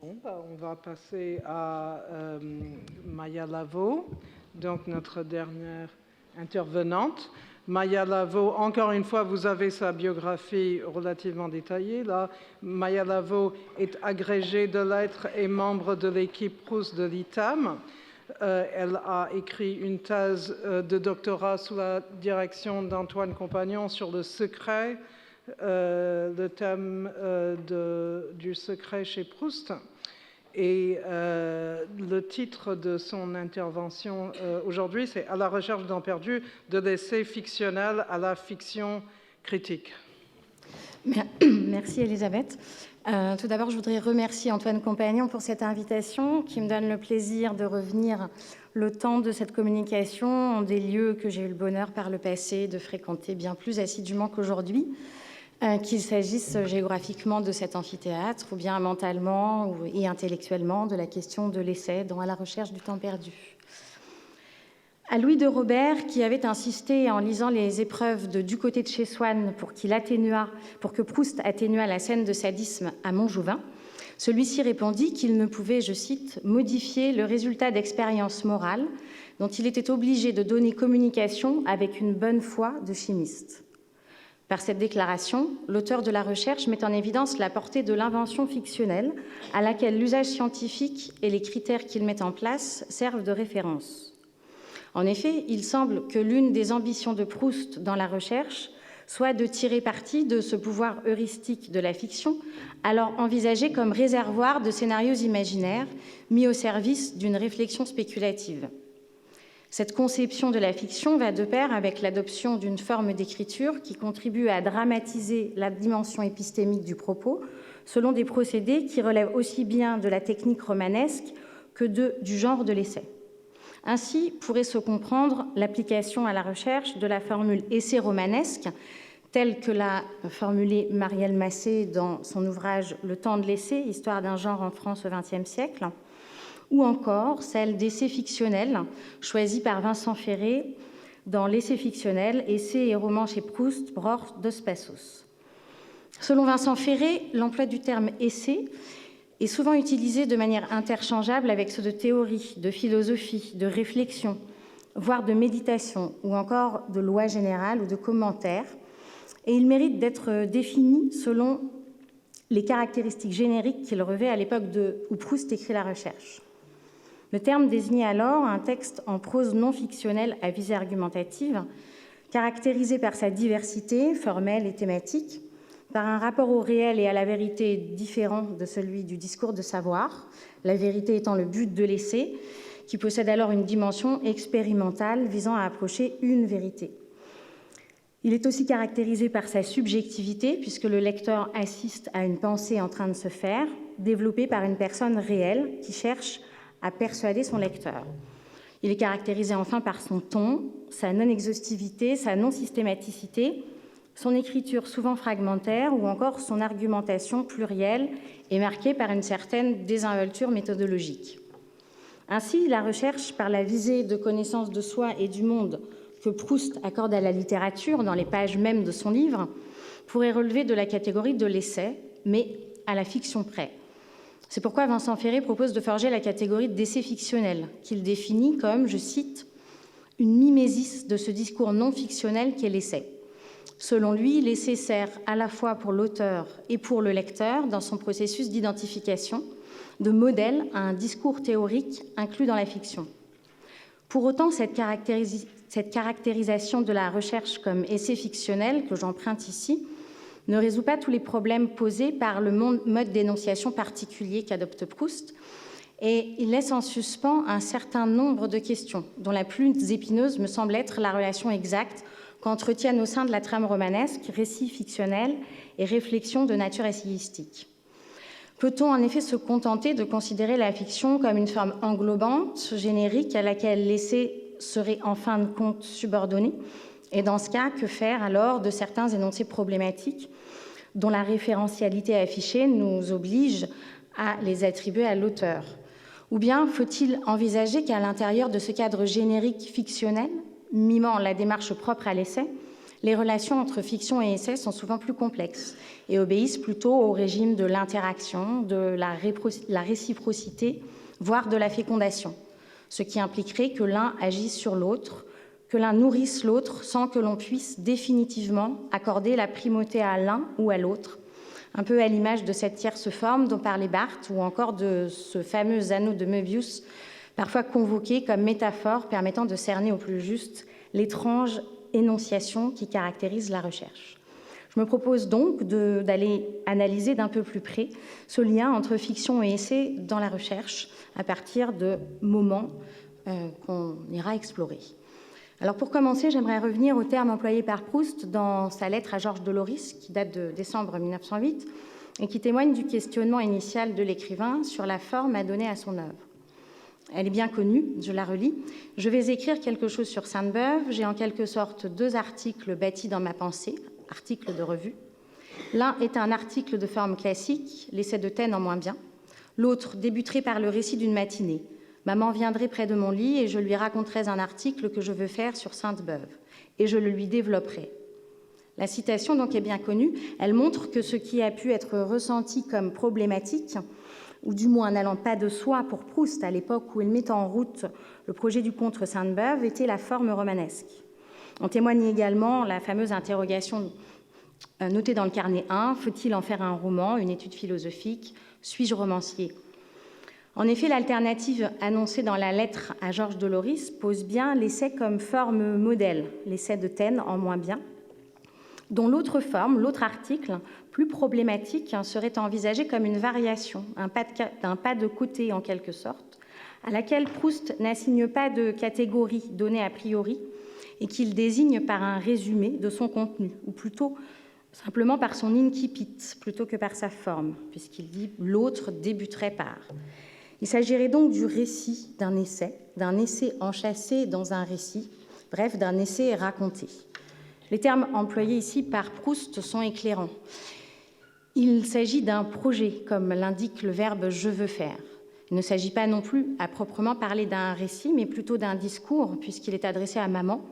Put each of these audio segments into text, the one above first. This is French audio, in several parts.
Bon, on va passer à Maya Lavo, donc notre dernière intervenante. Maya Lavo, encore une fois, vous avez sa biographie relativement détaillée. Là, Maya Lavo est agrégée de lettres et membre de l'équipe Proust de l'ITAM. Elle a écrit une thèse de doctorat sous la direction d'Antoine Compagnon sur le secret, le thème du secret chez Proust. Et le titre de son intervention aujourd'hui, c'est « À la recherche du temps perdu, de l'essai fictionnel à la fiction critique ». Merci Elisabeth. Tout d'abord, je voudrais remercier Antoine Compagnon pour cette invitation qui me donne le plaisir de revenir le temps de cette communication en des lieux que j'ai eu le bonheur par le passé de fréquenter bien plus assidûment qu'aujourd'hui, qu'il s'agisse géographiquement de cet amphithéâtre ou bien mentalement et intellectuellement de la question de l'essai dans À la recherche du temps perdu. À Louis de Robert, qui avait insisté en lisant les épreuves de Du côté de chez Swann pour que Proust atténuât la scène de sadisme à Montjouvin, celui-ci répondit qu'il ne pouvait, je cite, « modifier le résultat d'expériences morales dont il était obligé de donner communication avec une bonne foi de chimiste ». Par cette déclaration, l'auteur de La recherche met en évidence la portée de l'invention fictionnelle à laquelle l'usage scientifique et les critères qu'il met en place servent de référence. En effet, il semble que l'une des ambitions de Proust dans La recherche soit de tirer parti de ce pouvoir heuristique de la fiction, alors envisagé comme réservoir de scénarios imaginaires mis au service d'une réflexion spéculative. Cette conception de la fiction va de pair avec l'adoption d'une forme d'écriture qui contribue à dramatiser la dimension épistémique du propos selon des procédés qui relèvent aussi bien de la technique romanesque que du genre de l'essai. Ainsi pourrait se comprendre l'application à la recherche de la formule essai romanesque, telle que l'a formulée Marielle Massé dans son ouvrage « Le temps de l'essai, histoire d'un genre en France au XXe siècle », ou encore celle d'essai fictionnel, choisie par Vincent Ferré dans L'essai fictionnel, essai et roman chez Proust, Brort, Dos Passos. Selon Vincent Ferré, l'emploi du terme essai est souvent utilisé de manière interchangeable avec ceux de théorie, de philosophie, de réflexion, voire de méditation, ou encore de loi générale ou de commentaire, et il mérite d'être défini selon les caractéristiques génériques qu'il revêt à l'époque où Proust écrit La recherche. Le terme désignait alors un texte en prose non fictionnelle à visée argumentative, caractérisé par sa diversité formelle et thématique, par un rapport au réel et à la vérité différent de celui du discours de savoir, la vérité étant le but de l'essai, qui possède alors une dimension expérimentale visant à approcher une vérité. Il est aussi caractérisé par sa subjectivité, puisque le lecteur assiste à une pensée en train de se faire, développée par une personne réelle qui cherche à persuader son lecteur. Il est caractérisé enfin par son ton, sa non-exhaustivité, sa non-systématicité, son écriture souvent fragmentaire ou encore son argumentation plurielle et marquée par une certaine désinvolture méthodologique. Ainsi, la recherche par la visée de connaissance de soi et du monde que Proust accorde à la littérature dans les pages mêmes de son livre pourrait relever de la catégorie de l'essai, mais à la fiction près. C'est pourquoi Vincent Ferré propose de forger la catégorie d'essai fictionnel, qu'il définit comme, je cite, « une mimésis de ce discours non fictionnel qu'est l'essai ». Selon lui, l'essai sert à la fois pour l'auteur et pour le lecteur dans son processus d'identification, de modèle à un discours théorique inclus dans la fiction. Pour autant, cette caractérisation de la recherche comme essai fictionnel, que j'emprunte ici, ne résout pas tous les problèmes posés par le mode d'énonciation particulier qu'adopte Proust, et il laisse en suspens un certain nombre de questions, dont la plus épineuse me semble être la relation exacte qu'entretiennent au sein de la trame romanesque récit fictionnel et réflexion de nature essayistique. Peut-on en effet se contenter de considérer la fiction comme une forme englobante, générique, à laquelle l'essai serait en fin de compte subordonné ? Et dans ce cas, que faire alors de certains énoncés problématiques dont la référentialité affichée nous oblige à les attribuer à l'auteur ? Ou bien faut-il envisager qu'à l'intérieur de ce cadre générique fictionnel, mimant la démarche propre à l'essai, les relations entre fiction et essai sont souvent plus complexes et obéissent plutôt au régime de l'interaction, de la réciprocité, voire de la fécondation, ce qui impliquerait que l'un agisse sur l'autre, que l'un nourrisse l'autre sans que l'on puisse définitivement accorder la primauté à l'un ou à l'autre, un peu à l'image de cette tierce forme dont parlait Barthes ou encore de ce fameux anneau de Möbius, parfois convoqué comme métaphore permettant de cerner au plus juste l'étrange énonciation qui caractérise la recherche. Je me propose donc d'aller analyser d'un peu plus près ce lien entre fiction et essai dans la recherche à partir de moments qu'on ira explorer. Alors pour commencer, j'aimerais revenir au terme employé par Proust dans sa lettre à Georges Doloris, qui date de décembre 1908, et qui témoigne du questionnement initial de l'écrivain sur la forme à donner à son œuvre. Elle est bien connue, je la relis. « Je vais écrire quelque chose sur Sainte-Beuve. J'ai en quelque sorte 2 articles bâtis dans ma pensée, articles de revue. L'un est un article de forme classique, l'essai de Taine en moins bien. L'autre débuterait par le récit d'une matinée. Maman viendrait près de mon lit et je lui raconterais un article que je veux faire sur Sainte-Beuve. Et je le lui développerai. » La citation donc est bien connue. Elle montre que ce qui a pu être ressenti comme problématique, ou du moins n'allant pas de soi pour Proust à l'époque où il met en route le projet du contre Sainte-Beuve, était la forme romanesque. En témoigne également la fameuse interrogation notée dans le carnet 1, faut-il en faire un roman, une étude philosophique, suis-je romancier ? En effet, l'alternative annoncée dans la lettre à Georges Doloris pose bien l'essai comme forme modèle, l'essai de Taine en moins bien, dont l'autre forme, l'autre article, plus problématique, serait envisagé comme une variation, un pas de côté en quelque sorte, à laquelle Proust n'assigne pas de catégorie donnée a priori et qu'il désigne par un résumé de son contenu, ou plutôt simplement par son incipit, plutôt que par sa forme, puisqu'il dit « l'autre débuterait par ». Il s'agirait donc du récit d'un essai enchâssé dans un récit, bref, d'un essai raconté. Les termes employés ici par Proust sont éclairants. Il s'agit d'un projet, comme l'indique le verbe « je veux faire ». Il ne s'agit pas non plus, à proprement parler, d'un récit, mais plutôt d'un discours, puisqu'il est adressé à maman.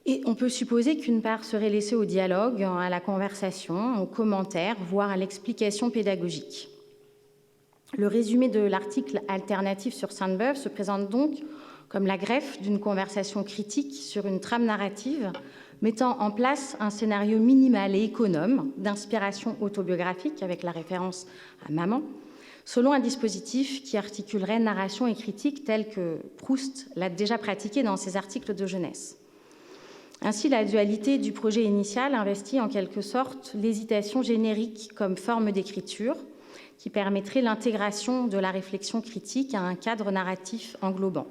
Et on peut supposer qu'une part serait laissée au dialogue, à la conversation, aux commentaires, voire à l'explication pédagogique. Le résumé de l'article alternatif sur Sainte-Beuve se présente donc comme la greffe d'une conversation critique sur une trame narrative mettant en place un scénario minimal et économe d'inspiration autobiographique, avec la référence à maman, selon un dispositif qui articulerait narration et critique tel que Proust l'a déjà pratiqué dans ses articles de jeunesse. Ainsi, la dualité du projet initial investit en quelque sorte l'hésitation générique comme forme d'écriture, qui permettrait l'intégration de la réflexion critique à un cadre narratif englobant.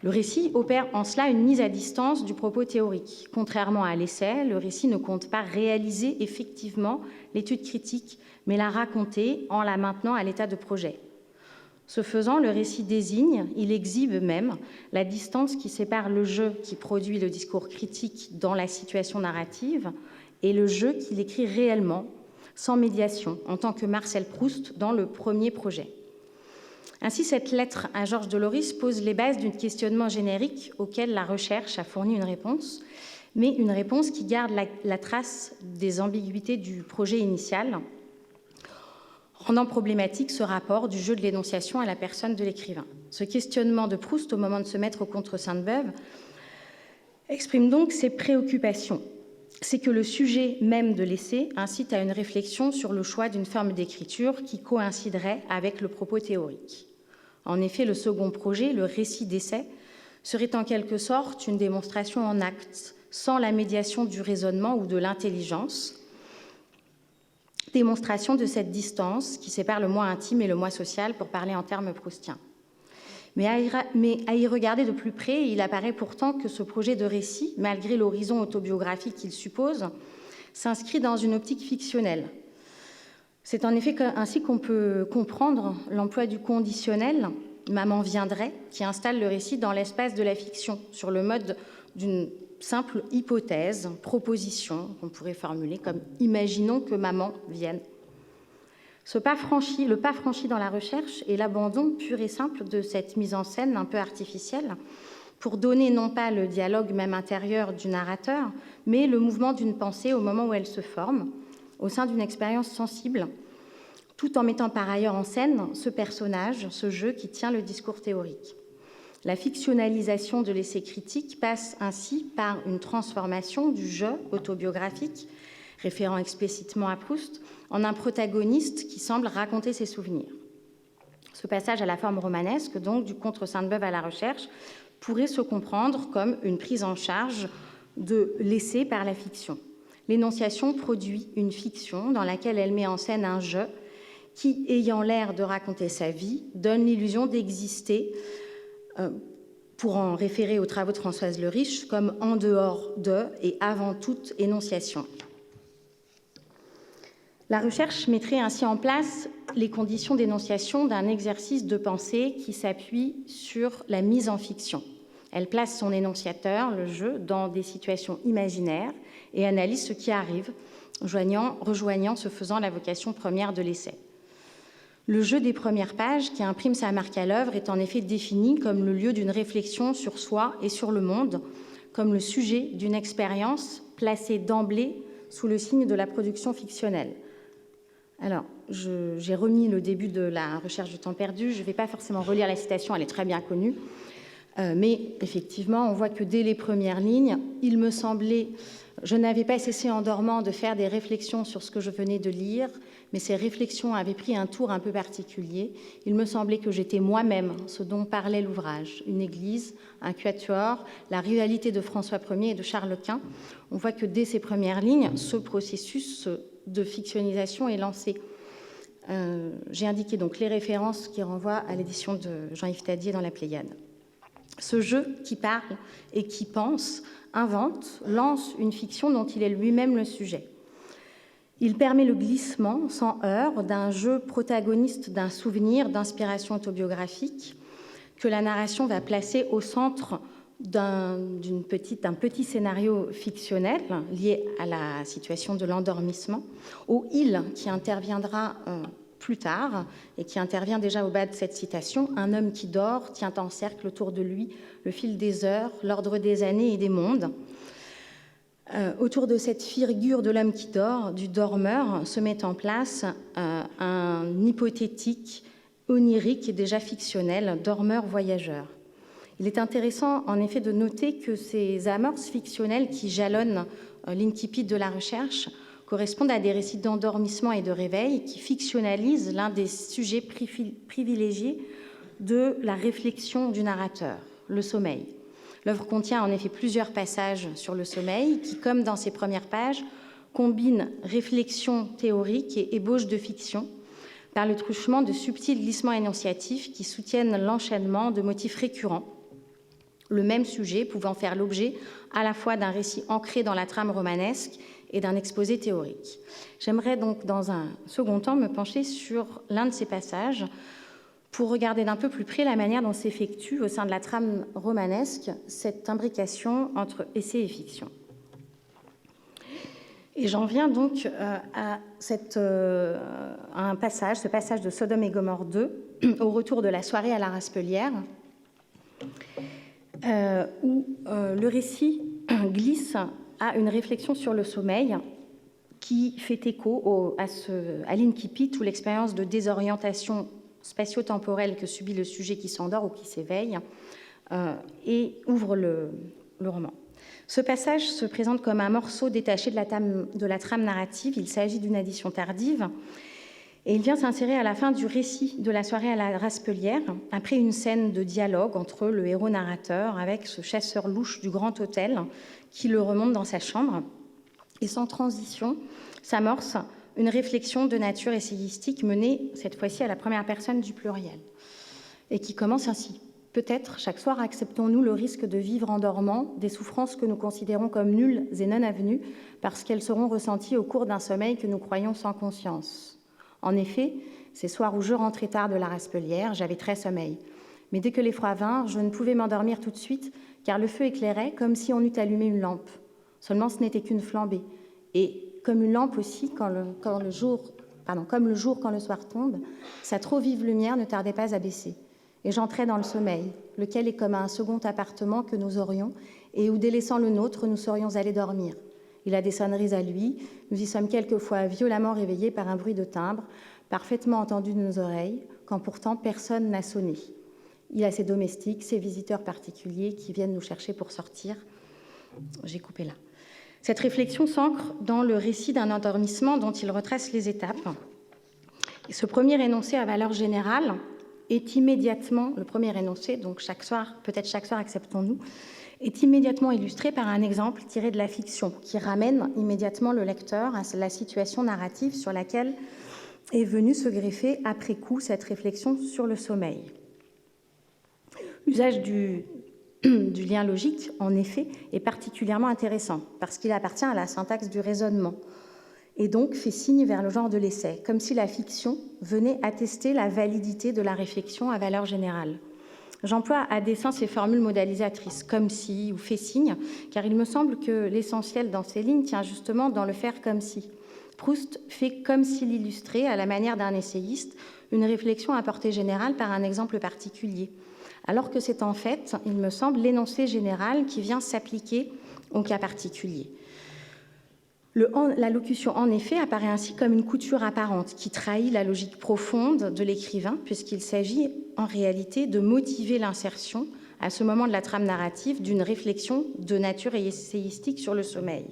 Le récit opère en cela une mise à distance du propos théorique. Contrairement à l'essai, le récit ne compte pas réaliser effectivement l'étude critique, mais la raconter en la maintenant à l'état de projet. Ce faisant, le récit désigne, il exhibe même, la distance qui sépare le jeu qui produit le discours critique dans la situation narrative et le jeu qui l'écrit réellement, sans médiation, en tant que Marcel Proust dans le premier projet. Ainsi, cette lettre à Georges Doloris pose les bases d'un questionnement générique auquel la recherche a fourni une réponse, mais une réponse qui garde la trace des ambiguïtés du projet initial, rendant problématique ce rapport du jeu de l'énonciation à la personne de l'écrivain. Ce questionnement de Proust, au moment de se mettre contre Sainte-Beuve, exprime donc ses préoccupations. C'est que le sujet même de l'essai incite à une réflexion sur le choix d'une forme d'écriture qui coïnciderait avec le propos théorique. En effet, le second projet, le récit d'essai, serait en quelque sorte une démonstration en actes, sans la médiation du raisonnement ou de l'intelligence, démonstration de cette distance qui sépare le moi intime et le moi social, pour parler en termes proustiens. Mais à y regarder de plus près, il apparaît pourtant que ce projet de récit, malgré l'horizon autobiographique qu'il suppose, s'inscrit dans une optique fictionnelle. C'est en effet ainsi qu'on peut comprendre l'emploi du conditionnel « maman viendrait » qui installe le récit dans l'espace de la fiction, sur le mode d'une simple hypothèse, proposition, qu'on pourrait formuler comme « imaginons que maman vienne ». Le pas franchi dans la recherche et l'abandon pur et simple de cette mise en scène un peu artificielle pour donner non pas le dialogue même intérieur du narrateur, mais le mouvement d'une pensée au moment où elle se forme, au sein d'une expérience sensible, tout en mettant par ailleurs en scène ce personnage, ce jeu qui tient le discours théorique. La fictionnalisation de l'essai critique passe ainsi par une transformation du jeu autobiographique, référant explicitement à Proust, en un protagoniste qui semble raconter ses souvenirs. Ce passage à la forme romanesque, donc, du Contre Sainte-Beuve à la recherche, pourrait se comprendre comme une prise en charge de l'essai par la fiction. L'énonciation produit une fiction dans laquelle elle met en scène un jeu qui, ayant l'air de raconter sa vie, donne l'illusion d'exister, pour en référer aux travaux de Françoise Le Riche, comme en dehors de et avant toute énonciation. La recherche mettrait ainsi en place les conditions d'énonciation d'un exercice de pensée qui s'appuie sur la mise en fiction. Elle place son énonciateur, le jeu, dans des situations imaginaires et analyse ce qui arrive, rejoignant ce faisant la vocation première de l'essai. Le jeu des premières pages, qui imprime sa marque à l'œuvre, est en effet défini comme le lieu d'une réflexion sur soi et sur le monde, comme le sujet d'une expérience placée d'emblée sous le signe de la production fictionnelle. Alors, j'ai remis le début de la recherche du temps perdu. Je ne vais pas forcément relire la citation, elle est très bien connue. Mais effectivement, on voit que dès les premières lignes, il me semblait, je n'avais pas cessé en dormant de faire des réflexions sur ce que je venais de lire, mais ces réflexions avaient pris un tour un peu particulier. Il me semblait que j'étais moi-même ce dont parlait l'ouvrage, une église, un quatuor, la rivalité de François Ier et de Charles Quint. On voit que dès ces premières lignes, ce processus de fictionnisation est lancé. J'ai indiqué donc les références qui renvoient à l'édition de Jean-Yves Tadier dans la Pléiade. Ce jeu qui parle et qui pense, invente, lance une fiction dont il est lui-même le sujet. Il permet le glissement, sans heurts, d'un jeu protagoniste d'un souvenir d'inspiration autobiographique que la narration va placer au centre d'un petit scénario fictionnel lié à la situation de l'endormissement, au « il » qui interviendra plus tard et qui intervient déjà au bas de cette citation. Un homme qui dort tient en cercle autour de lui le fil des heures, l'ordre des années et des mondes. Autour de cette figure de l'homme qui dort, du dormeur, se met en place un hypothétique, onirique et déjà fictionnel dormeur-voyageur. Il est intéressant en effet de noter que ces amorces fictionnelles qui jalonnent l'incipit de la recherche correspondent à des récits d'endormissement et de réveil qui fictionnalisent l'un des sujets privilégiés de la réflexion du narrateur, le sommeil. L'œuvre contient en effet plusieurs passages sur le sommeil qui, comme dans ses premières pages, combinent réflexion théorique et ébauche de fiction par le truchement de subtils glissements énonciatifs qui soutiennent l'enchaînement de motifs récurrents, le même sujet pouvant faire l'objet à la fois d'un récit ancré dans la trame romanesque et d'un exposé théorique. J'aimerais donc, dans un second temps, me pencher sur l'un de ces passages pour regarder d'un peu plus près la manière dont s'effectue au sein de la trame romanesque cette imbrication entre essai et fiction. Et j'en viens donc à ce passage de Sodome et Gomorrhe 2, au retour de la soirée à la Raspelière, où le récit glisse à une réflexion sur le sommeil qui fait écho à l'incipit ou l'expérience de désorientation spatio-temporelle que subit le sujet qui s'endort ou qui s'éveille et ouvre le roman. Ce passage se présente comme un morceau détaché de la trame narrative. Il s'agit d'une addition tardive et il vient s'insérer à la fin du récit de la soirée à la Raspelière, après une scène de dialogue entre le héros narrateur avec ce chasseur louche du Grand Hôtel qui le remonte dans sa chambre. Et sans transition s'amorce une réflexion de nature essayistique menée cette fois-ci à la première personne du pluriel et qui commence ainsi. Peut-être, chaque soir, acceptons-nous le risque de vivre en dormant des souffrances que nous considérons comme nulles et non avenues parce qu'elles seront ressenties au cours d'un sommeil que nous croyons sans conscience. En effet, ces soirs où je rentrais tard de la Raspelière, j'avais très sommeil. Mais dès que l'effroi vint, je ne pouvais m'endormir tout de suite car le feu éclairait comme si on eût allumé une lampe. Seulement, ce n'était qu'une flambée. Et comme une lampe aussi, comme le jour quand le soir tombe, sa trop vive lumière ne tardait pas à baisser. et j'entrais dans le sommeil, lequel est comme un second appartement que nous aurions et où, délaissant le nôtre, nous serions allés dormir. Il a des sonneries à lui, nous y sommes quelquefois violemment réveillés par un bruit de timbre, parfaitement entendu de nos oreilles, quand pourtant personne n'a sonné. Il a ses domestiques, ses visiteurs particuliers qui viennent nous chercher pour sortir. J'ai coupé là. Cette réflexion s'ancre dans le récit d'un endormissement dont il retrace les étapes. Et ce premier énoncé à valeur générale est immédiatement, le premier énoncé, donc chaque soir, peut-être chaque soir acceptons-nous, est immédiatement illustré par un exemple tiré de la fiction qui ramène immédiatement le lecteur à la situation narrative sur laquelle est venue se greffer après coup cette réflexion sur le sommeil. L'usage du lien logique, en effet, est particulièrement intéressant parce qu'il appartient à la syntaxe du raisonnement et donc fait signe vers le genre de l'essai, comme si la fiction venait attester la validité de la réflexion à valeur générale. J'emploie à dessein ces formules modalisatrices, comme si ou fait signe, car il me semble que l'essentiel dans ces lignes tient justement dans le faire comme si. Proust fait comme s'il illustrait, à la manière d'un essayiste, une réflexion à portée générale par un exemple particulier, alors que c'est en fait, il me semble, l'énoncé général qui vient s'appliquer au cas particulier. La locution, en effet, apparaît ainsi comme une couture apparente qui trahit la logique profonde de l'écrivain, puisqu'il s'agit en réalité de motiver l'insertion, à ce moment de la trame narrative, d'une réflexion de nature essayistique sur le sommeil.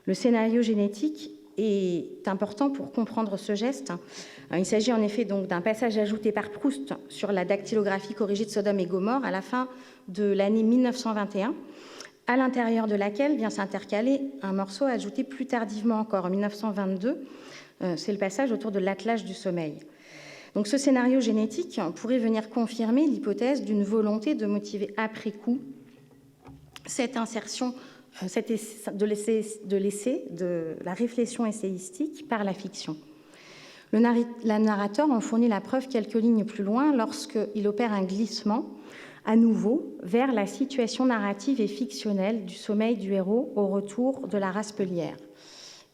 Le scénario génétique est important pour comprendre ce geste. Il s'agit en effet donc d'un passage ajouté par Proust sur la dactylographie corrigée de Sodome et Gomorrhe à la fin de l'année 1921, à l'intérieur de laquelle vient s'intercaler un morceau ajouté plus tardivement encore, en 1922. C'est le passage autour de l'attelage du sommeil. Donc ce scénario génétique pourrait venir confirmer l'hypothèse d'une volonté de motiver après coup cette insertion de l'essai, de la réflexion essayistique par la fiction. Le narrateur en fournit la preuve quelques lignes plus loin lorsqu'il opère un glissement à nouveau vers la situation narrative et fictionnelle du sommeil du héros au retour de la Raspelière.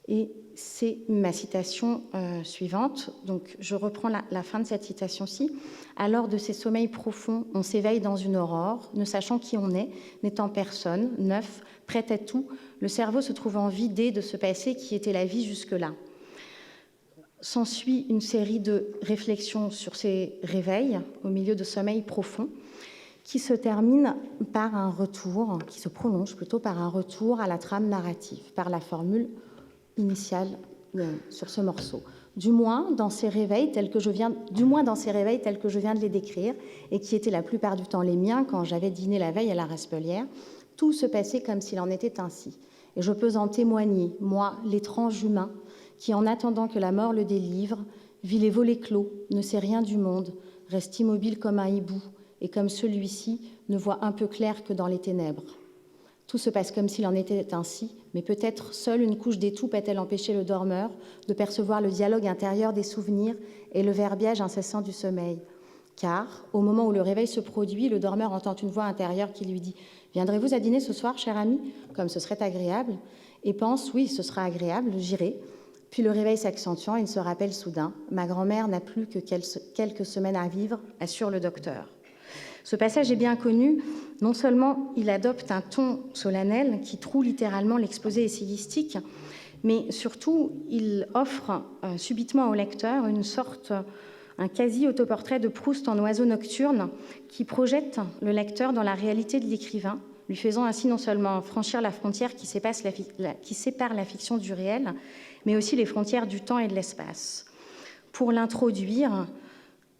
Et c'est ma citation suivante. Donc, je reprends la fin de cette citation-ci. « Alors de ces sommeils profonds, on s'éveille dans une aurore, ne sachant qui on est, n'étant personne, neuf, prêt à tout, le cerveau se trouvant vidé de ce passé qui était la vie jusque-là. » S'ensuit une série de réflexions sur ces réveils au milieu de sommeils profonds, qui se termine par un retour, qui se prolonge plutôt par un retour à la trame narrative, par la formule initiale sur ce morceau. Du moins dans ces réveils tels que je viens de les décrire, et qui étaient la plupart du temps les miens quand j'avais dîné la veille à la Raspelière, tout se passait comme s'il en était ainsi. Et je peux en témoigner, moi, l'étrange humain, qui, en attendant que la mort le délivre, vit les volets clos, ne sait rien du monde, reste immobile comme un hibou, et comme celui-ci ne voit un peu clair que dans les ténèbres. Tout se passe comme s'il en était ainsi, mais peut-être seule une couche d'étoupe a-t-elle empêché le dormeur de percevoir le dialogue intérieur des souvenirs et le verbiage incessant du sommeil. Car, au moment où le réveil se produit, le dormeur entend une voix intérieure qui lui dit « Viendrez-vous à dîner ce soir, cher ami, comme ce serait agréable ?» et pense « Oui, ce sera agréable, j'irai. » Puis le réveil s'accentuant, il se rappelle soudain « Ma grand-mère n'a plus que quelques semaines à vivre, assure le docteur. » Ce passage est bien connu. Non seulement il adopte un ton solennel qui troue littéralement l'exposé essayistique, mais surtout il offre subitement au lecteur un quasi-autoportrait de Proust en oiseau nocturne qui projette le lecteur dans la réalité de l'écrivain, lui faisant ainsi non seulement franchir la frontière qui sépare la fiction du réel, mais aussi les frontières du temps et de l'espace. Pour l'introduire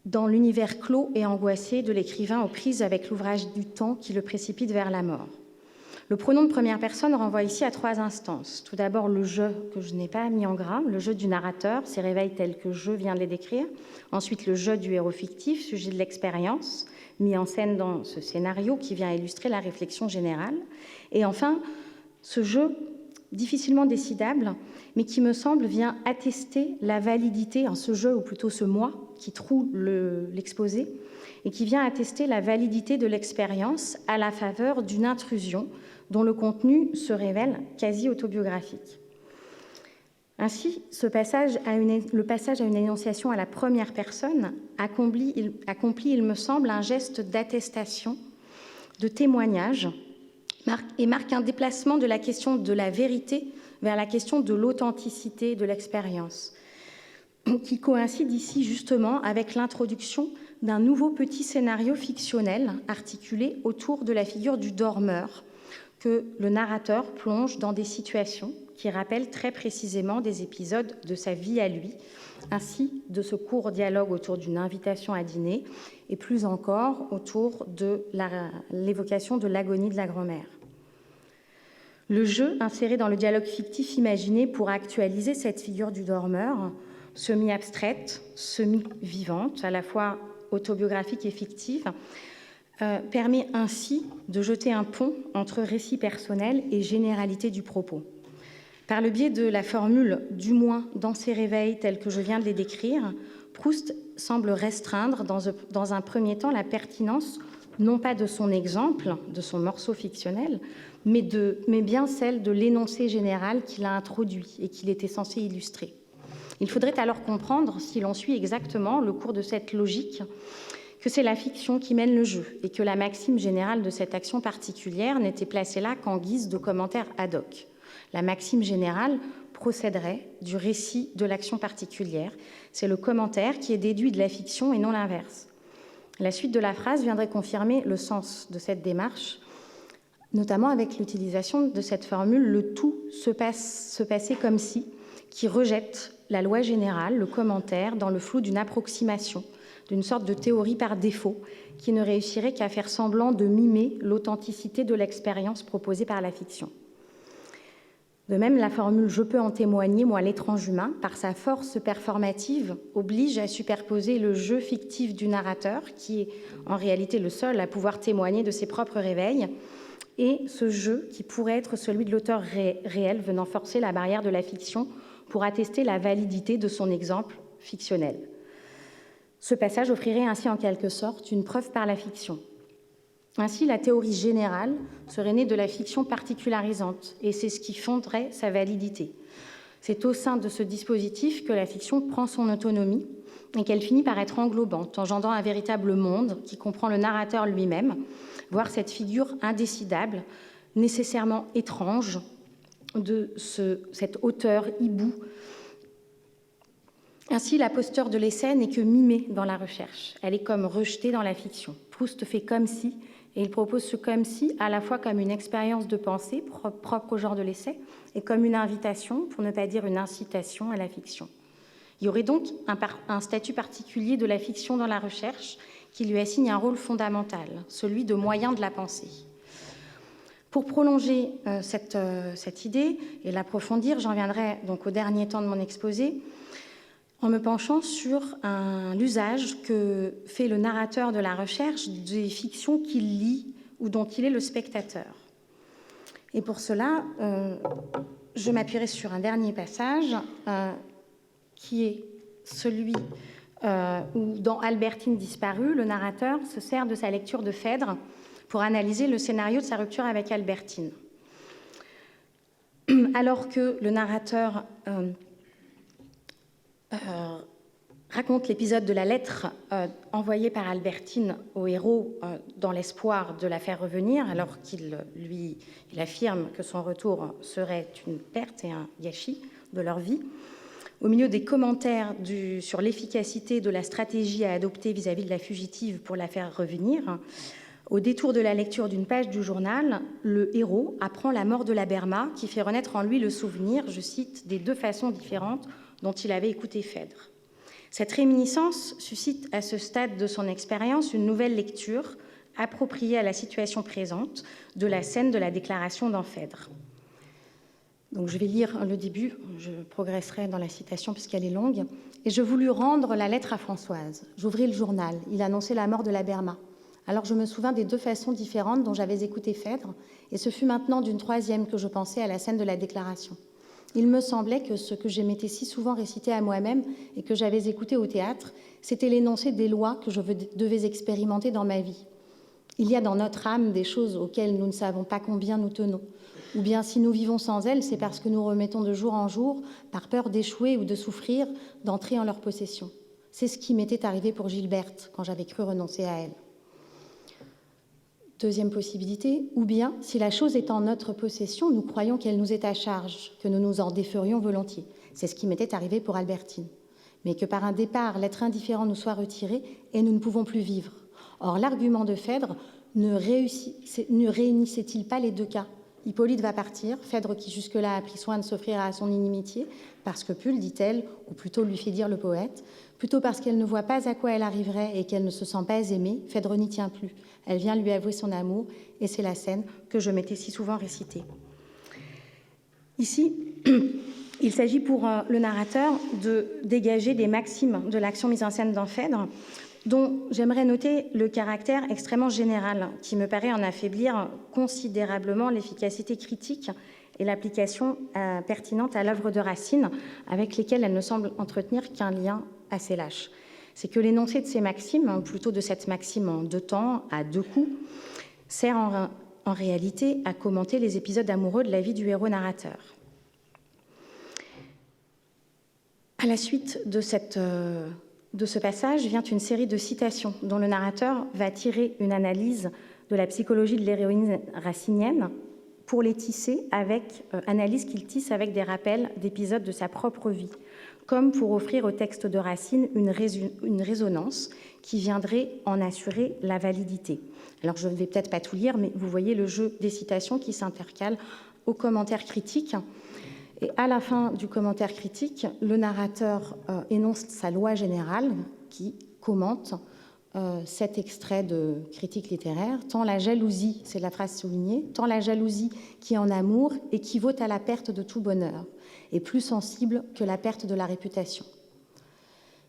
dans l'univers clos et angoissé de l'écrivain aux prises avec l'ouvrage du temps qui le précipite vers la mort. Le pronom de première personne renvoie ici à 3 instances. Tout d'abord, le « je » que je n'ai pas mis en gras, le « je » du narrateur, ses réveils tels que je viens de les décrire. Ensuite, le « je » du héros fictif, sujet de l'expérience, mis en scène dans ce scénario qui vient illustrer la réflexion générale. Et enfin, ce « je » difficilement décidable, mais qui me semble vient attester la validité, ce jeu, ou plutôt ce moi, qui troue l'exposé, et qui vient attester la validité de l'expérience à la faveur d'une intrusion dont le contenu se révèle quasi autobiographique. Ainsi, le passage à une énonciation à la première personne accomplit, il me semble, un geste d'attestation, de témoignage, et marque un déplacement de la question de la vérité vers la question de l'authenticité de l'expérience, qui coïncide ici justement avec l'introduction d'un nouveau petit scénario fictionnel articulé autour de la figure du dormeur, que le narrateur plonge dans des situations qui rappellent très précisément des épisodes de sa vie à lui, ainsi de ce court dialogue autour d'une invitation à dîner, et plus encore autour de l'évocation de l'agonie de la grand-mère. Le jeu inséré dans le dialogue fictif imaginé pour actualiser cette figure du dormeur, semi-abstraite, semi-vivante, à la fois autobiographique et fictive, permet ainsi de jeter un pont entre récit personnel et généralité du propos. Par le biais de la formule « du moins dans ses réveils » tels que je viens de les décrire, Proust semble restreindre dans un premier temps la pertinence non pas de son exemple, de son morceau fictionnel, mais bien celle de l'énoncé général qu'il a introduit et qu'il était censé illustrer. Il faudrait alors comprendre, si l'on suit exactement le cours de cette logique, que c'est la fiction qui mène le jeu et que la maxime générale de cette action particulière n'était placée là qu'en guise de commentaire ad hoc. La maxime générale procéderait du récit de l'action particulière. C'est le commentaire qui est déduit de la fiction et non l'inverse. La suite de la phrase viendrait confirmer le sens de cette démarche, notamment avec l'utilisation de cette formule « le tout se passer comme si », qui rejette la loi générale, le commentaire, dans le flou d'une approximation, d'une sorte de théorie par défaut, qui ne réussirait qu'à faire semblant de mimer l'authenticité de l'expérience proposée par la fiction. De même, la formule « je peux en témoigner, moi l'étrange humain », par sa force performative, oblige à superposer le jeu fictif du narrateur, qui est en réalité le seul à pouvoir témoigner de ses propres réveils, et ce jeu qui pourrait être celui de l'auteur réel, venant forcer la barrière de la fiction pour attester la validité de son exemple fictionnel. Ce passage offrirait ainsi en quelque sorte une preuve par la fiction. Ainsi, la théorie générale serait née de la fiction particularisante, et c'est ce qui fonderait sa validité. C'est au sein de ce dispositif que la fiction prend son autonomie et qu'elle finit par être englobante, engendrant un véritable monde qui comprend le narrateur lui-même, voire cette figure indécidable, nécessairement étrange de cet auteur hibou. Ainsi, la posture de l'essai n'est que mimée dans la recherche. Elle est comme rejetée dans la fiction. Proust fait comme si, et il propose ce comme si à la fois comme une expérience de pensée propre au genre de l'essai et comme une invitation, pour ne pas dire une incitation à la fiction. Il y aurait donc un statut particulier de la fiction dans la recherche qui lui assigne un rôle fondamental, celui de moyen de la pensée. Pour prolonger cette idée et l'approfondir, j'en viendrai donc au dernier temps de mon exposé, en me penchant sur l'usage que fait le narrateur de la recherche des fictions qu'il lit ou dont il est le spectateur. Et pour cela, je m'appuierai sur un dernier passage qui est celui où, dans Albertine disparue, le narrateur se sert de sa lecture de Phèdre pour analyser le scénario de sa rupture avec Albertine. Alors que le narrateur raconte l'épisode de la lettre envoyée par Albertine au héros dans l'espoir de la faire revenir, alors qu'il affirme que son retour serait une perte et un gâchis de leur vie. Au milieu des commentaires sur l'efficacité de la stratégie à adopter vis-à-vis de la fugitive pour la faire revenir, au détour de la lecture d'une page du journal, le héros apprend la mort de la Berma, qui fait renaître en lui le souvenir, je cite, des deux façons différentes dont il avait écouté Phèdre. Cette réminiscence suscite à ce stade de son expérience une nouvelle lecture appropriée à la situation présente de la scène de la déclaration dans Phèdre. Donc je vais lire le début, je progresserai dans la citation puisqu'elle est longue. « Et je voulus rendre la lettre à Françoise. J'ouvris le journal. Il annonçait la mort de la Berma. Alors je me souvins des deux façons différentes dont j'avais écouté Phèdre, et ce fut maintenant d'une troisième que je pensais à la scène de la déclaration. Il me semblait que ce que je m'étais si souvent récité à moi-même et que j'avais écouté au théâtre, c'était l'énoncé des lois que je devais expérimenter dans ma vie. Il y a dans notre âme des choses auxquelles nous ne savons pas combien nous tenons. Ou bien si nous vivons sans elles, c'est parce que nous remettons de jour en jour, par peur d'échouer ou de souffrir, d'entrer en leur possession. C'est ce qui m'était arrivé pour Gilberte quand j'avais cru renoncer à elle. Deuxième possibilité, ou bien, si la chose est en notre possession, nous croyons qu'elle nous est à charge, que nous nous en déferions volontiers. C'est ce qui m'était arrivé pour Albertine. Mais que par un départ, l'être indifférent nous soit retiré et nous ne pouvons plus vivre. Or, l'argument de Phèdre ne réunissait-il pas les deux cas? Hippolyte va partir, Phèdre qui jusque-là a pris soin de s'offrir à son inimitié, par scrupule, dit-elle, ou plutôt lui fait dire le poète, plutôt parce qu'elle ne voit pas à quoi elle arriverait et qu'elle ne se sent pas aimée, Phèdre n'y tient plus. Elle vient lui avouer son amour, et c'est la scène que je m'étais si souvent récitée. Ici, il s'agit pour le narrateur de dégager des maximes de l'action mise en scène dans Phèdre, dont j'aimerais noter le caractère extrêmement général, qui me paraît en affaiblir considérablement l'efficacité critique et l'application pertinente à l'œuvre de Racine, avec lesquelles elle ne semble entretenir qu'un lien assez lâche. C'est que l'énoncé de ces maximes, plutôt de cette maxime en deux temps, à deux coups, sert en réalité à commenter les épisodes amoureux de la vie du héros narrateur. À la suite de ce passage vient une série de citations dont le narrateur va tirer une analyse de la psychologie de l'héroïne racinienne pour les tisser avec analyse qu'il tisse avec des rappels d'épisodes de sa propre vie, comme pour offrir au texte de Racine une résonance qui viendrait en assurer la validité. Alors je ne vais peut-être pas tout lire, mais vous voyez le jeu des citations qui s'intercalent aux commentaires critiques. Et à la fin du commentaire critique, le narrateur énonce sa loi générale qui commente cet extrait de critique littéraire. Tant la jalousie, c'est la phrase soulignée, tant la jalousie qui en amour équivaut à la perte de tout bonheur et plus sensible que la perte de la réputation.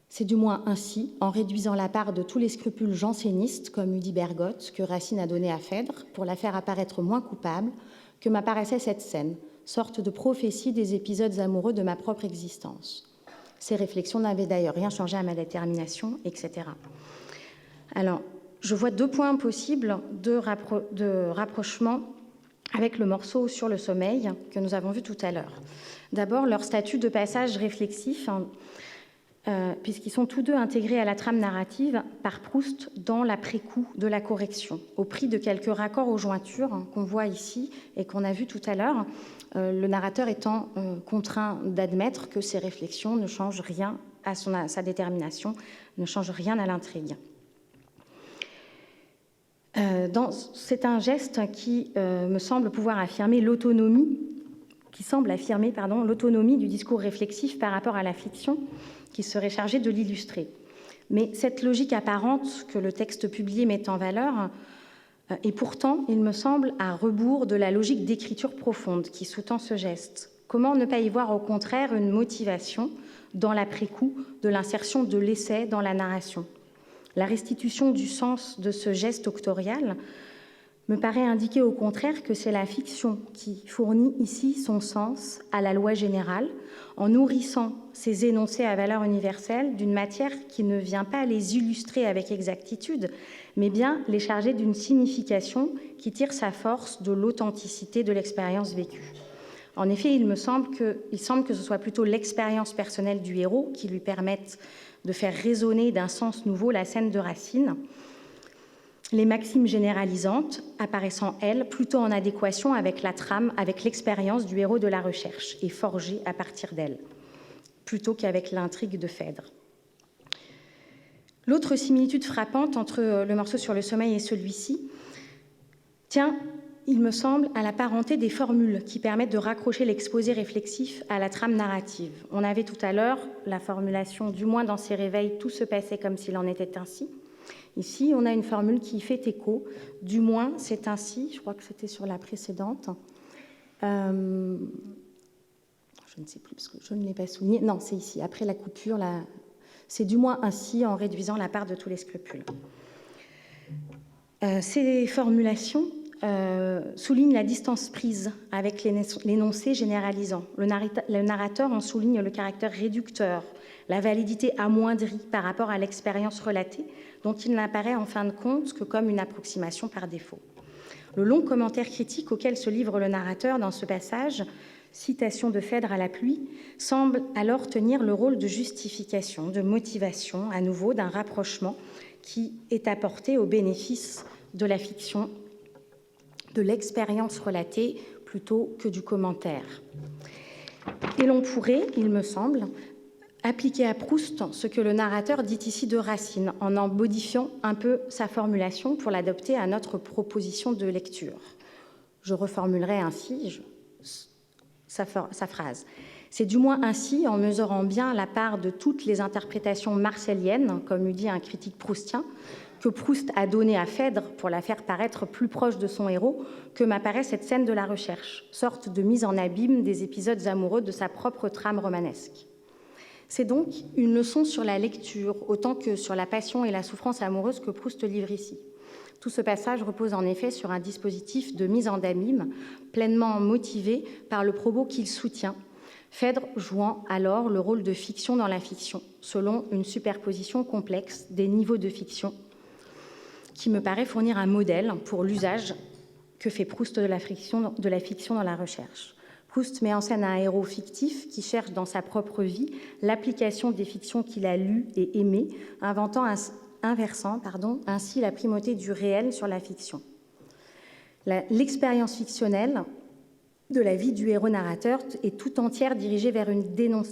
C'est du moins ainsi, en réduisant la part de tous les scrupules jansénistes, comme eût dit Bergotte, que Racine a donné à Phèdre, pour la faire apparaître moins coupable, que m'apparaissait cette scène, sorte de prophétie des épisodes amoureux de ma propre existence. Ces réflexions n'avaient d'ailleurs rien changé à ma détermination, etc. Alors, je vois deux points possibles de rapprochement avec le morceau sur le sommeil que nous avons vu tout à l'heure. D'abord, leur statut de passage réflexif, puisqu'ils sont tous deux intégrés à la trame narrative par Proust dans l'après-coup de la correction, au prix de quelques raccords aux jointures qu'on voit ici et qu'on a vu tout à l'heure, le narrateur étant contraint d'admettre que ses réflexions ne changent rien à sa détermination, ne changent rien à l'intrigue. C'est un geste qui me semble pouvoir affirmer l'autonomie, l'autonomie du discours réflexif par rapport à la fiction, qui serait chargée de l'illustrer. Mais cette logique apparente que le texte publié met en valeur est pourtant, il me semble, à rebours de la logique d'écriture profonde qui sous-tend ce geste. Comment ne pas y voir au contraire une motivation dans l'après-coup de l'insertion de l'essai dans la narration ? La restitution du sens de ce geste octorial me paraît indiquer au contraire que c'est la fiction qui fournit ici son sens à la loi générale, en nourrissant ces énoncés à valeur universelle d'une matière qui ne vient pas les illustrer avec exactitude, mais bien les charger d'une signification qui tire sa force de l'authenticité de l'expérience vécue. En effet, il semble que ce soit plutôt l'expérience personnelle du héros qui lui permette de faire résonner d'un sens nouveau la scène de Racine, les maximes généralisantes apparaissant, elles, plutôt en adéquation avec la trame, avec l'expérience du héros de la recherche et forgée à partir d'elle, plutôt qu'avec l'intrigue de Phèdre. L'autre similitude frappante entre le morceau sur le sommeil et celui-ci tient, il me semble, à la parenté des formules qui permettent de raccrocher l'exposé réflexif à la trame narrative. On avait tout à l'heure la formulation « du moins dans ses réveils, tout se passait comme s'il en était ainsi ». Ici, on a une formule qui fait écho. Du moins, c'est ainsi. Je crois que c'était sur la précédente. Je ne sais plus parce que je ne l'ai pas souligné. Non, c'est ici. Après la coupure, c'est du moins ainsi en réduisant la part de tous les scrupules. Ces formulations soulignent la distance prise avec l'énoncé généralisant. Le narrateur en souligne le caractère réducteur, la validité amoindrie par rapport à l'expérience relatée, dont il n'apparaît en fin de compte que comme une approximation par défaut. Le long commentaire critique auquel se livre le narrateur dans ce passage citation de Phèdre à la pluie, semble alors tenir le rôle de justification, de motivation, à nouveau, d'un rapprochement qui est apporté au bénéfice de la fiction, de l'expérience relatée plutôt que du commentaire. Et l'on pourrait, il me semble, appliquer à Proust ce que le narrateur dit ici de Racine, en modifiant un peu sa formulation pour l'adapter à notre proposition de lecture. Je reformulerai ainsi sa phrase. C'est du moins ainsi, en mesurant bien la part de toutes les interprétations marcéliennes, comme eût dit un critique proustien, que Proust a donné à Phèdre pour la faire paraître plus proche de son héros, que m'apparaît cette scène de la recherche, sorte de mise en abîme des épisodes amoureux de sa propre trame romanesque. C'est donc une leçon sur la lecture, autant que sur la passion et la souffrance amoureuse que Proust livre ici. Tout ce passage repose en effet sur un dispositif de mise en abîme, pleinement motivé par le propos qu'il soutient, Phèdre jouant alors le rôle de fiction dans la fiction, selon une superposition complexe des niveaux de fiction, qui me paraît fournir un modèle pour l'usage que fait Proust de la fiction dans la recherche. Proust met en scène un héros fictif qui cherche dans sa propre vie l'application des fictions qu'il a lues et aimées, inversant ainsi la primauté du réel sur la fiction. L'expérience fictionnelle de la vie du héros narrateur est tout entière dirigée vers une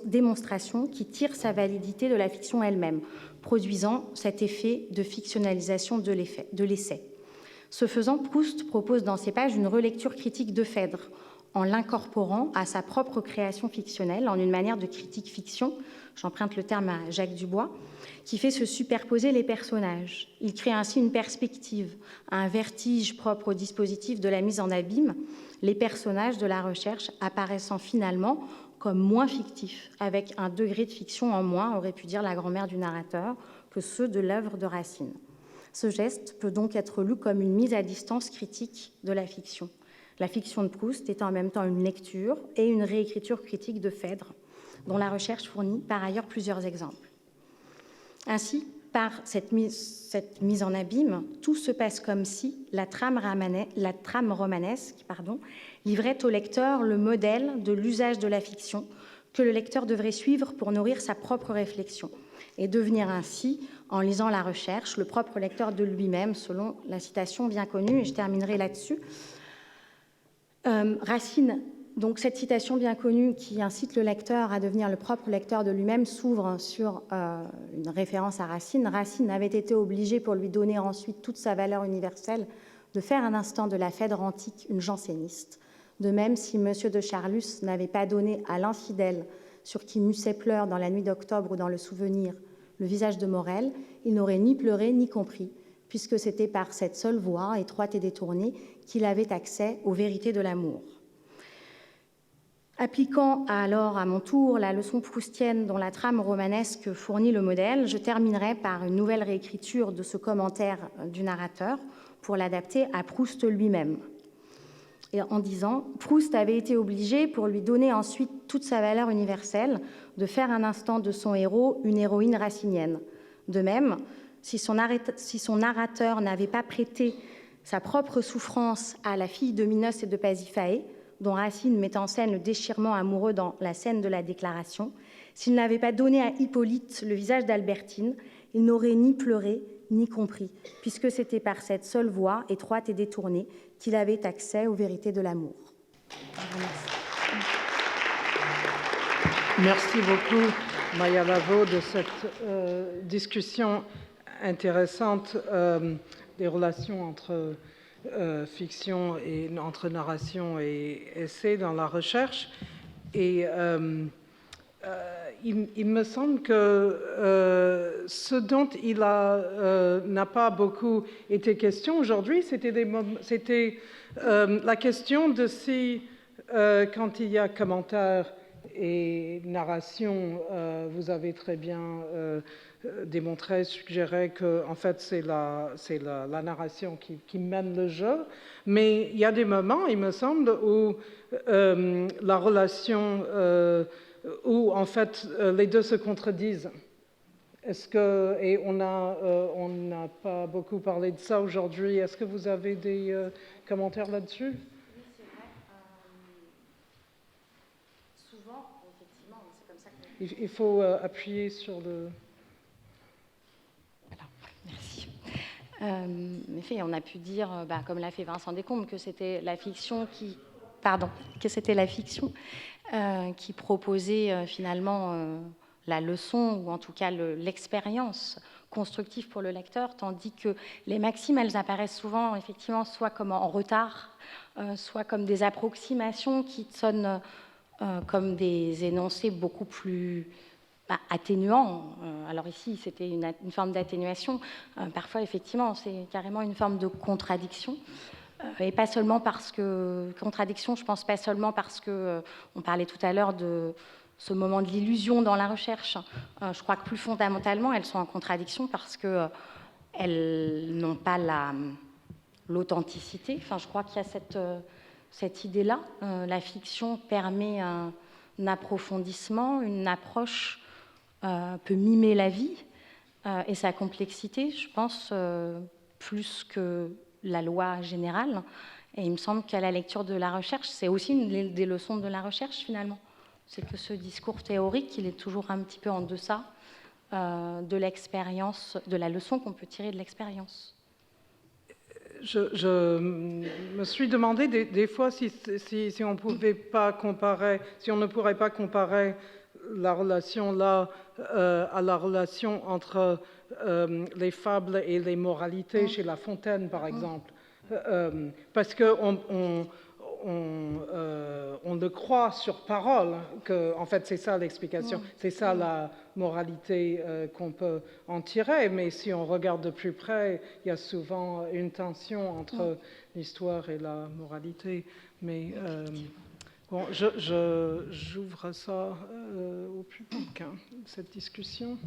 démonstration qui tire sa validité de la fiction elle-même, produisant cet effet de fictionnalisation de l'essai. Ce faisant, Proust propose dans ses pages une relecture critique de Phèdre, en l'incorporant à sa propre création fictionnelle, en une manière de critique fiction, j'emprunte le terme à Jacques Dubois, qui fait se superposer les personnages. Il crée ainsi une perspective, un vertige propre au dispositif de la mise en abîme, les personnages de la recherche apparaissant finalement comme moins fictifs, avec un degré de fiction en moins, aurait pu dire la grand-mère du narrateur, que ceux de l'œuvre de Racine. Ce geste peut donc être lu comme une mise à distance critique de la fiction de Proust étant en même temps une lecture et une réécriture critique de Phèdre, dont la recherche fournit par ailleurs plusieurs exemples. Ainsi, par cette mise en abîme, tout se passe comme si la trame romanesque livrait au lecteur le modèle de l'usage de la fiction que le lecteur devrait suivre pour nourrir sa propre réflexion et devenir ainsi, en lisant la recherche, le propre lecteur de lui-même, selon la citation bien connue, et je terminerai là-dessus. Racine, donc cette citation bien connue qui incite le lecteur à devenir le propre lecteur de lui-même, s'ouvre sur une référence à Racine. Racine avait été obligé, pour lui donner ensuite toute sa valeur universelle, de faire un instant de la Phèdre antique une janséniste. De même, si M. de Charlus n'avait pas donné à l'infidèle sur qui Musset pleure dans la nuit d'octobre ou dans le souvenir le visage de Morel, il n'aurait ni pleuré ni compris, puisque c'était par cette seule voie, étroite et détournée, qu'il avait accès aux vérités de l'amour. Appliquant alors à mon tour la leçon proustienne dont la trame romanesque fournit le modèle, je terminerai par une nouvelle réécriture de ce commentaire du narrateur pour l'adapter à Proust lui-même. Et en disant, Proust avait été obligé, pour lui donner ensuite toute sa valeur universelle, de faire un instant de son héros une héroïne racinienne. De même, si son narrateur n'avait pas prêté sa propre souffrance à la fille de Minos et de Pasiphaë, dont Racine met en scène le déchirement amoureux dans la scène de la déclaration, s'il n'avait pas donné à Hippolyte le visage d'Albertine, il n'aurait ni pleuré ni compris, puisque c'était par cette seule voie, étroite et détournée, qu'il avait accès aux vérités de l'amour. Merci beaucoup, Maya Lavaux, de cette discussion intéressante des relations entre fiction et entre narration et essai dans la recherche. Et il me semble que ce dont il n'a pas beaucoup été question aujourd'hui, c'était la question de si, quand il y a commentaires et narration, vous avez très bien démontré, suggéré que en fait c'est la narration qui mène le jeu, mais il y a des moments, il me semble, où la relation, où en fait les deux se contredisent. Et on n'a pas beaucoup parlé de ça aujourd'hui. Est-ce que vous avez des commentaires là-dessus? Il faut appuyer sur le... Voilà, merci. En effet, on a pu dire, comme l'a fait Vincent Descombes, que c'était la fiction qui... Pardon, que c'était la fiction qui proposait finalement la leçon, ou en tout cas l'expérience constructive pour le lecteur, tandis que les maximes, elles apparaissent souvent, effectivement, soit comme en retard, soit comme des approximations qui sonnent comme des énoncés beaucoup plus atténuants. Alors ici, c'était une forme d'atténuation. Parfois, effectivement, c'est carrément une forme de contradiction. Et pas seulement parce que... Contradiction, je pense pas seulement parce que... on parlait tout à l'heure de ce moment de l'illusion dans la recherche. Je crois que plus fondamentalement, elles sont en contradiction parce qu'elles n'ont pas l'authenticité. Enfin, je crois qu'il y a cette idée-là. La fiction permet un approfondissement, une approche peut mimer la vie et sa complexité, je pense, plus que la loi générale. Et il me semble qu'à la lecture de la recherche, c'est aussi une des leçons de la recherche, finalement. C'est que ce discours théorique, il est toujours un petit peu en deçà de l'expérience, de la leçon qu'on peut tirer de l'expérience. Je me suis demandé des fois si on pouvait pas comparer, si on ne pourrait pas comparer la relation là à la relation entre les fables et les moralités chez La Fontaine, par exemple, parce que on le croit sur parole, que en fait c'est ça l'explication, c'est ça la moralité qu'on peut en tirer, mais si on regarde de plus près, il y a souvent une tension entre l'histoire et la moralité. Mais bon, j'ouvre ça au public, cette discussion.